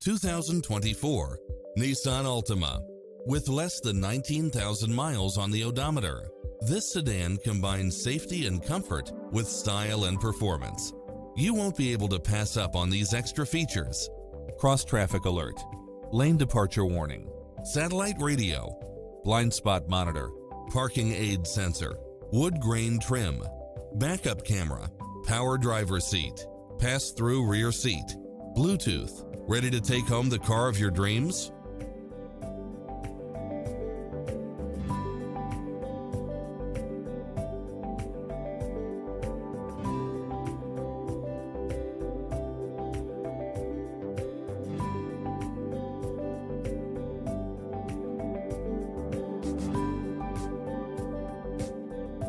2024 Nissan Altima. With less than 19,000 miles on the odometer, this sedan combines safety and comfort with style and performance. You won't be able to pass up on these extra features: cross-traffic alert, lane departure warning, satellite radio, blind spot monitor, parking aid sensor, wood grain trim, backup camera, power driver seat, pass-through rear seat, Bluetooth. Ready to take home the car of your dreams?